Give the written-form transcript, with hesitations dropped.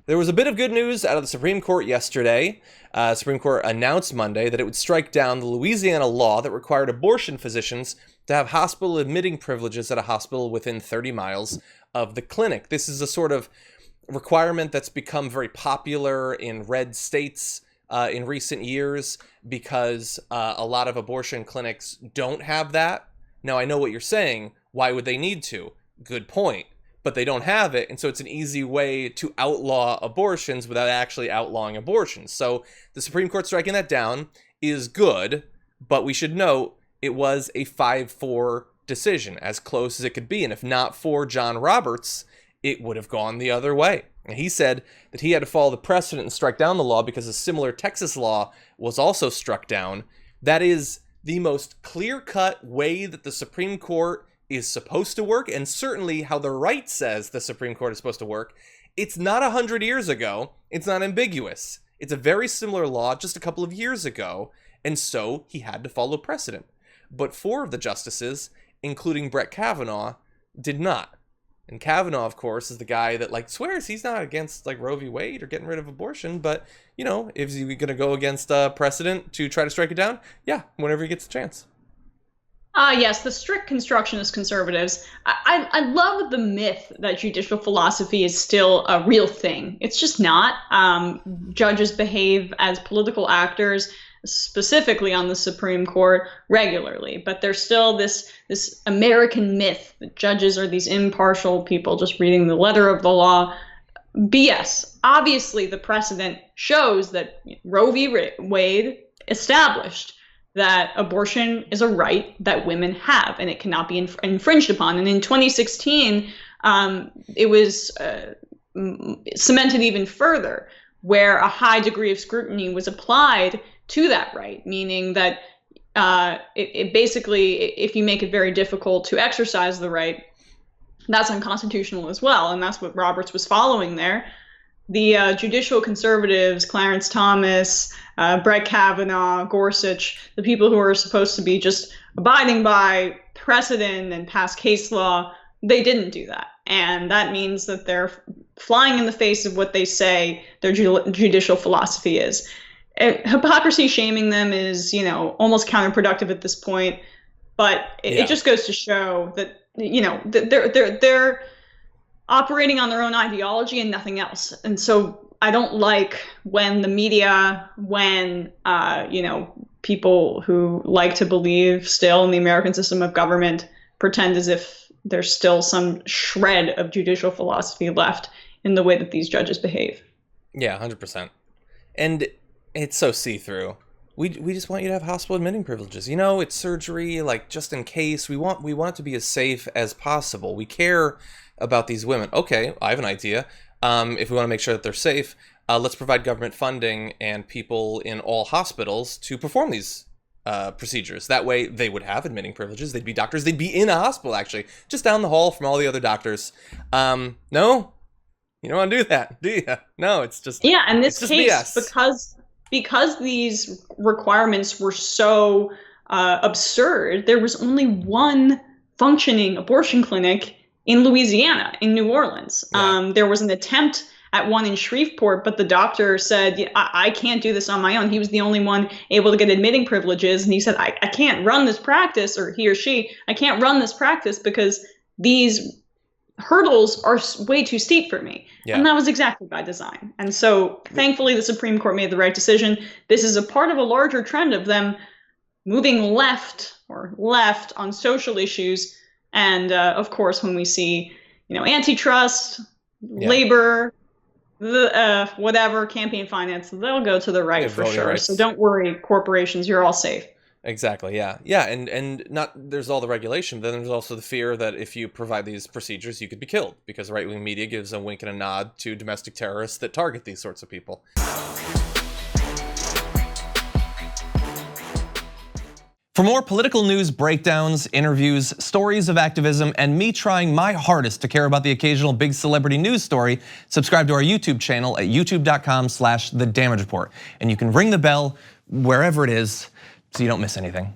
There was a bit of good news out of the Supreme Court yesterday. Supreme Court announced Monday that it would strike down the Louisiana law that required abortion physicians to have hospital admitting privileges at a hospital within 30 miles of the clinic. This is a sort of requirement that's become very popular in red states in recent years because a lot of abortion clinics don't have that. Now, I know what you're saying. Why would they need to? Good point. But they don't have it, and so it's an easy way to outlaw abortions without actually outlawing abortions. So the Supreme Court striking that down is good, but we should note it was a 5-4 decision, as close as it could be. And if not for John Roberts, it would have gone the other way. And he said that he had to follow the precedent and strike down the law because a similar Texas law was also struck down. That is the most clear-cut way that the Supreme Court is supposed to work, and certainly how the right says the Supreme Court is supposed to work. It's not 100 years ago. It's not ambiguous. It's a very similar law just a couple of years ago, and so he had to follow precedent. But 4 of the justices, including Brett Kavanaugh, did not. And Kavanaugh, of course, is the guy that swears he's not against Roe v. Wade or getting rid of abortion, but is he going to go against precedent to try to strike it down? Yeah, whenever he gets a chance. Yes, the strict constructionist conservatives. I love the myth that judicial philosophy is still a real thing. It's just not. Judges behave as political actors, specifically on the Supreme Court, regularly. But there's still this American myth that judges are these impartial people just reading the letter of the law. BS. Obviously, the precedent shows that Roe v. Wade established that abortion is a right that women have, and it cannot be infringed upon. And in 2016, it was cemented even further, where a high degree of scrutiny was applied to that right, meaning that it basically, if you make it very difficult to exercise the right, that's unconstitutional as well. And that's what Roberts was following there. The judicial conservatives, Clarence Thomas, Brett Kavanaugh, Gorsuch, the people who are supposed to be just abiding by precedent and past case law, they didn't do that. And that means that they're flying in the face of what they say their judicial philosophy is. Hypocrisy shaming them is, almost counterproductive at this point. But it just goes to show that, they're operating on their own ideology and nothing else. And so I don't like when the media, people who like to believe still in the American system of government pretend as if there's still some shred of judicial philosophy left in the way that these judges behave. Yeah, 100%. And it's so see-through. We just want you to have hospital admitting privileges. It's surgery, just in case. We want it to be as safe as possible. We care about these women. Okay, I have an idea. If we want to make sure that they're safe, let's provide government funding and people in all hospitals to perform these procedures. That way they would have admitting privileges. They'd be doctors. They'd be in a hospital, actually, just down the hall from all the other doctors. No? You don't want to do that, do you? No, it's just... Yeah, in this case, BS. because these requirements were so absurd, there was only one functioning abortion clinic in Louisiana, in New Orleans. Yeah. There was an attempt at one in Shreveport, but the doctor said, I can't do this on my own. He was the only one able to get admitting privileges. And he said, I can't run this practice, or he or she, I can't run this practice because these hurdles are way too steep for me. Yeah. And that was exactly by design. And so thankfully, the Supreme Court made the right decision. This is a part of a larger trend of them moving left on social issues. And of course, when we see, antitrust, labor, whatever, campaign finance, they'll go to the right for sure. Rights. So don't worry, corporations, you're all safe. Exactly. Yeah. Yeah. And not, there's all the regulation, but then there's also the fear that if you provide these procedures, you could be killed because right-wing media gives a wink and a nod to domestic terrorists that target these sorts of people. For more political news breakdowns, interviews, stories of activism, and me trying my hardest to care about the occasional big celebrity news story, subscribe to our YouTube channel at youtube.com/The Damage Report. And you can ring the bell wherever it is so you don't miss anything.